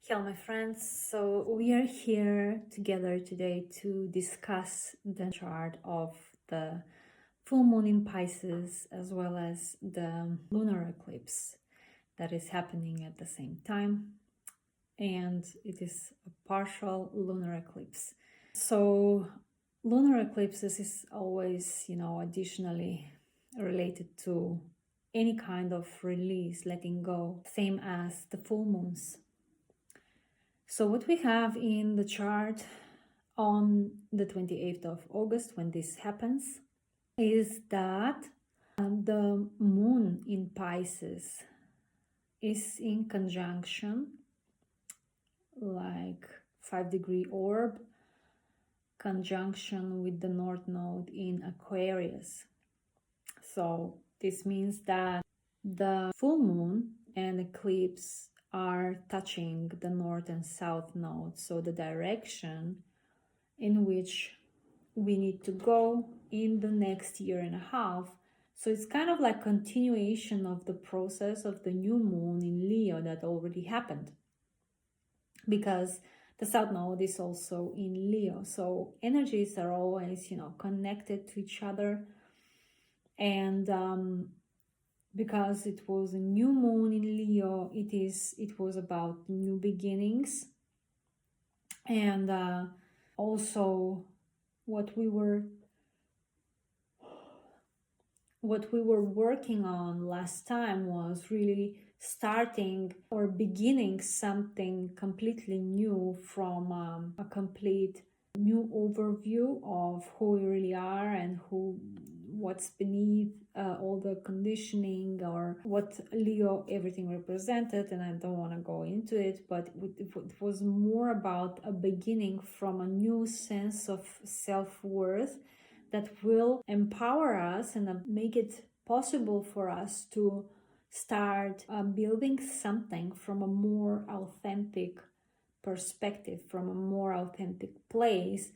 Hello, my friends. So we are here together today to discuss the chart of the full moon in Pisces as well as the lunar eclipse that is happening at the same time. And it is a partial lunar eclipse. So lunar eclipses is always, additionally related to any kind of release, letting go, same as the full moons. So what we have in the chart on the 28th of August when this happens is that the moon in Pisces is in conjunction, like 5-degree orb, conjunction with the North Node in Aquarius. So this means that the full moon and eclipse are touching the north and south nodes, so the direction in which we need to go in the next year and a half. So it's kind of like continuation of the process of the new moon in Leo that already happened, because the south node is also in Leo. So energies are always, connected to each other. And because it was a new moon in Leo, it was about new beginnings, and also what we were working on last time was really starting or beginning something completely new from a complete new overview of who we really are and what's beneath all the conditioning, or what Leo everything represented. And I don't want to go into it, but it was more about a beginning from a new sense of self-worth that will empower us and make it possible for us to start building something from a more authentic perspective, from a more authentic place,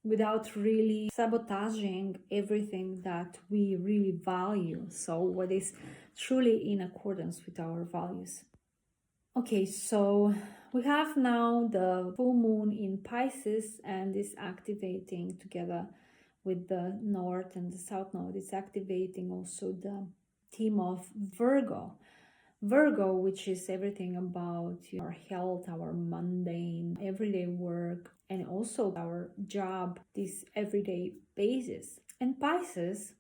without really sabotaging everything that we really value. So what is truly in accordance with our values. Okay, so we have now the full moon in Pisces, and is activating together with the north and the south node. It's activating also the theme of Virgo, which is everything about our health, our mundane everyday work, and also our job, this everyday basis. And Pisces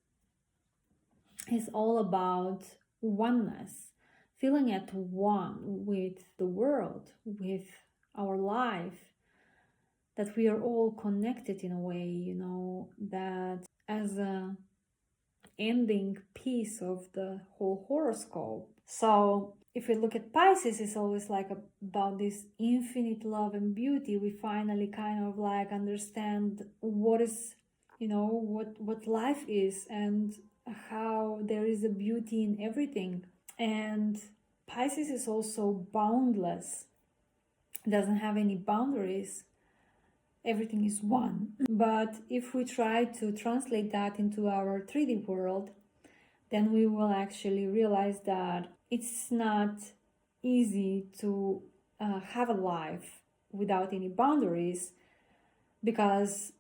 is all about oneness, feeling at one with the world, with our life, that we are all connected in a way, that as a ending piece of the whole horoscope. So if we look at Pisces, it's always like about this infinite love and beauty. We finally kind of like understand what is, what life is, and how there is a beauty in everything. And Pisces is also boundless, doesn't have any boundaries. Everything is one. But if we try to translate that into our 3D world, then we will actually realize that it's not easy to have a life without any boundaries, because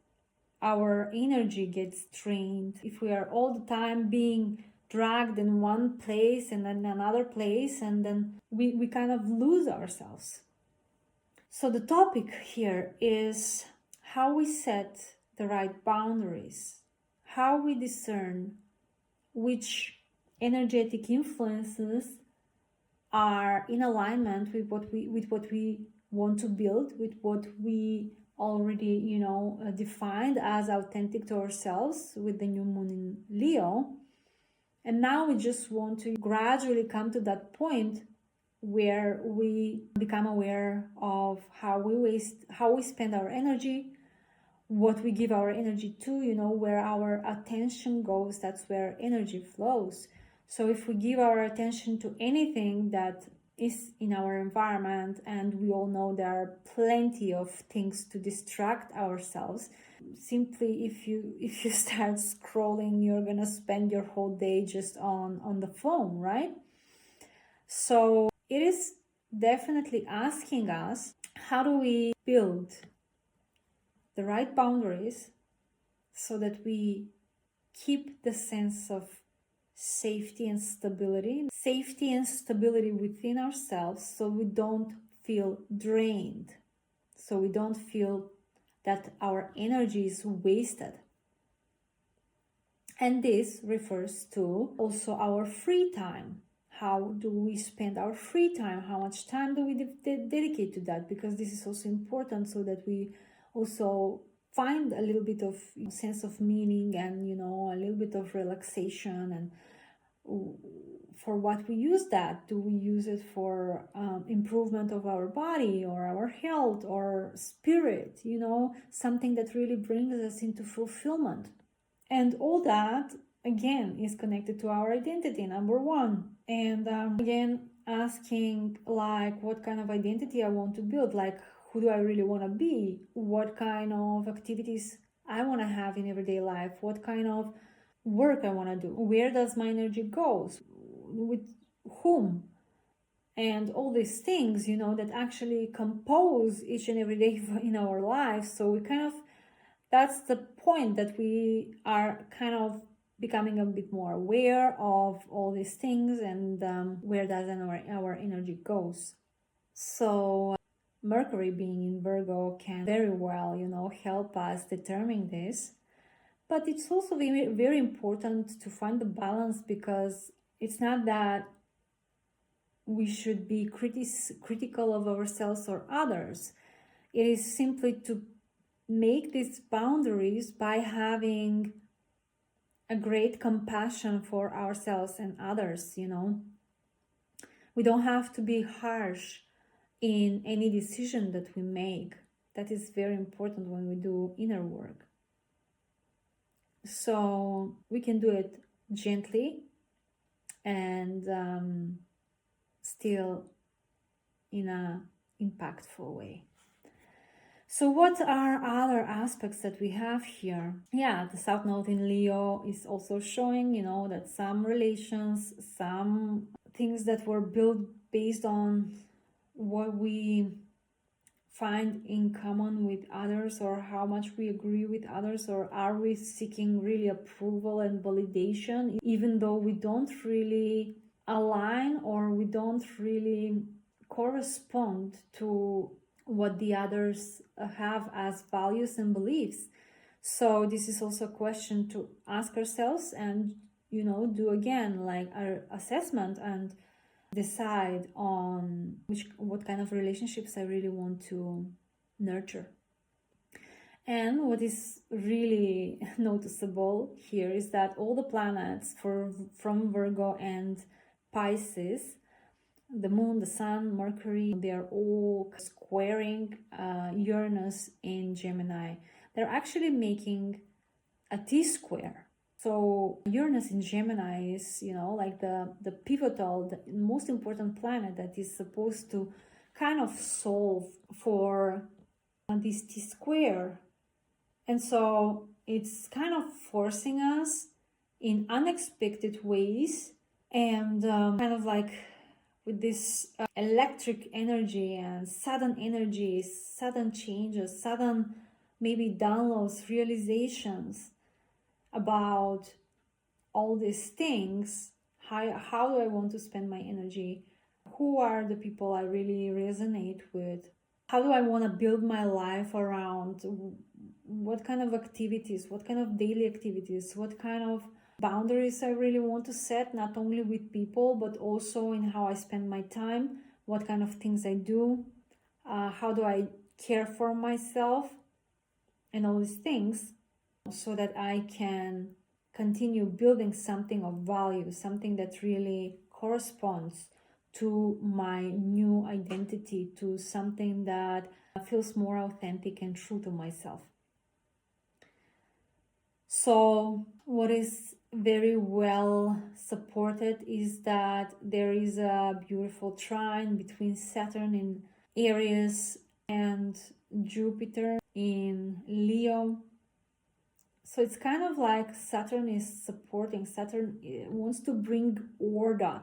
our energy gets drained if we are all the time being dragged in one place and then another place, and then we kind of lose ourselves. So the topic here is how we set the right boundaries, how we discern which energetic influences are in alignment with what we want to build, with what we already defined as authentic to ourselves with the new moon in Leo. And now we just want to gradually come to that point where we become aware of how we spend our energy, what we give our energy to, where our attention goes, that's where energy flows. So if we give our attention to anything that is in our environment, and we all know there are plenty of things to distract ourselves, simply if you start scrolling, you're gonna spend your whole day just on the phone, right? So it is definitely asking us, how do we build the right boundaries so that we keep the sense of safety and stability within ourselves, so we don't feel drained, so we don't feel that our energy is wasted. And this refers to also our free time. How do we spend our free time? How much time do we dedicate to that? Because this is also important, so that we also find a little bit of sense of meaning and a little bit of relaxation. And for what we use that, do we use it for improvement of our body or our health or spirit, something that really brings us into fulfillment? And all that, again, is connected to our identity, number one. And again, asking like what kind of identity I want to build, like who do I really want to be, what kind of activities I want to have in everyday life, what kind of work I want to do, where does my energy go, with whom, and all these things, that actually compose each and every day in our lives. So we kind of, that's the point, that we are kind of becoming a bit more aware of all these things, and where does our energy goes. So Mercury being in Virgo can very well, help us determine this. But it's also very, very important to find the balance, because it's not that we should be critical of ourselves or others. It is simply to make these boundaries by having a great compassion for ourselves and others. We don't have to be harsh in any decision that we make. That is very important when we do inner work. So we can do it gently and still in a impactful way. So what are other aspects that we have here? Yeah, the South Node in Leo is also showing, that some relations, some things that were built based on what we find in common with others, or how much we agree with others, or are we seeking really approval and validation, even though we don't really align or we don't really correspond to what the others have as values and beliefs. So this is also a question to ask ourselves and do again like our assessment and decide on what kind of relationships I really want to nurture. And what is really noticeable here is that all the planets from Virgo and Pisces, the moon, the sun, Mercury, they are all squaring Uranus in Gemini. They're actually making a T-square. So Uranus in Gemini is, like the pivotal, the most important planet that is supposed to kind of solve for this T-square. And so it's kind of forcing us in unexpected ways, and kind of like with this electric energy and sudden energies, sudden changes, sudden maybe downloads, realizations about all these things. How do I want to spend my energy? Who are the people I really resonate with? How do I want to build my life around? What kind of activities, what kind of daily activities, what kind of boundaries I really want to set, not only with people, but also in how I spend my time, what kind of things I do, how do I care for myself, and all these things, so that I can continue building something of value, something that really corresponds to my new identity, to something that feels more authentic and true to myself. So what is very well supported is that there is a beautiful trine between Saturn in Aries and Jupiter in Leo. So it's kind of like Saturn is supporting. Saturn wants to bring order,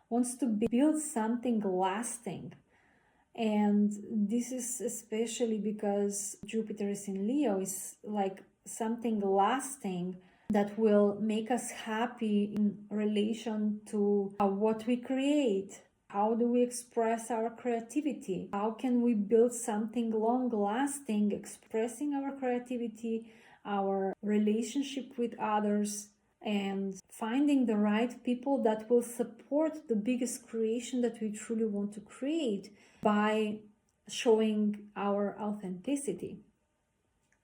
wants to build something lasting. And this is especially because Jupiter is in Leo, is like something lasting that will make us happy in relation to what we create. How do we express our creativity? How can we build something long lasting, expressing our creativity, our relationship with others, and finding the right people that will support the biggest creation that we truly want to create by showing our authenticity.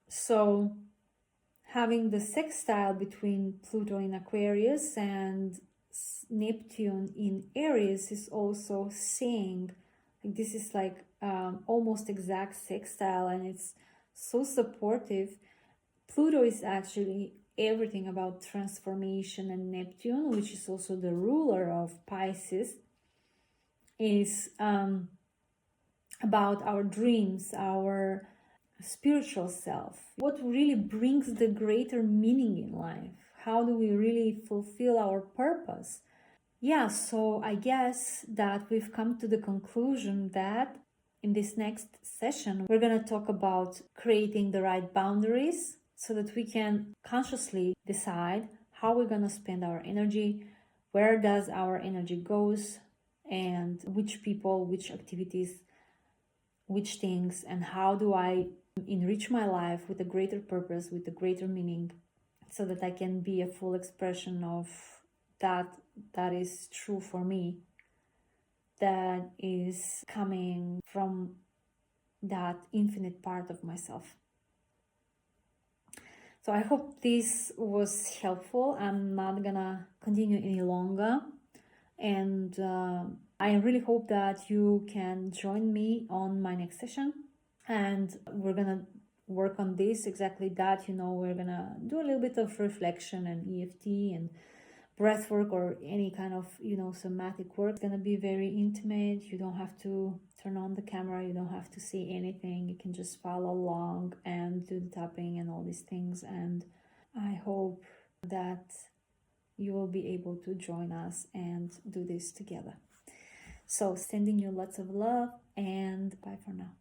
So, having the sextile between Pluto in Aquarius and Neptune in Aries is also saying, like, this is like almost exact sextile, and it's so supportive. Pluto is actually everything about transformation, and Neptune, which is also the ruler of Pisces, is about our dreams, our spiritual self. What really brings the greater meaning in life? How do we really fulfill our purpose? Yeah, so I guess that we've come to the conclusion that in this next session, we're going to talk about creating the right boundaries so that we can consciously decide how we're going to spend our energy, where does our energy goes, and which people, which activities, which things, and how do I enrich my life with a greater purpose, with a greater meaning, so that I can be a full expression of that is true for me, that is coming from that infinite part of myself. So I hope this was helpful. I'm not gonna continue any longer, and I really hope that you can join me on my next session, and we're gonna work on this, exactly that. We're gonna do a little bit of reflection and EFT and breathwork, or any kind of somatic work. It's gonna be very intimate. You don't have to turn on the camera, you don't have to see anything, you can just follow along and do the tapping and all these things. And I hope that you will be able to join us and do this together. So sending you lots of love, and bye for now.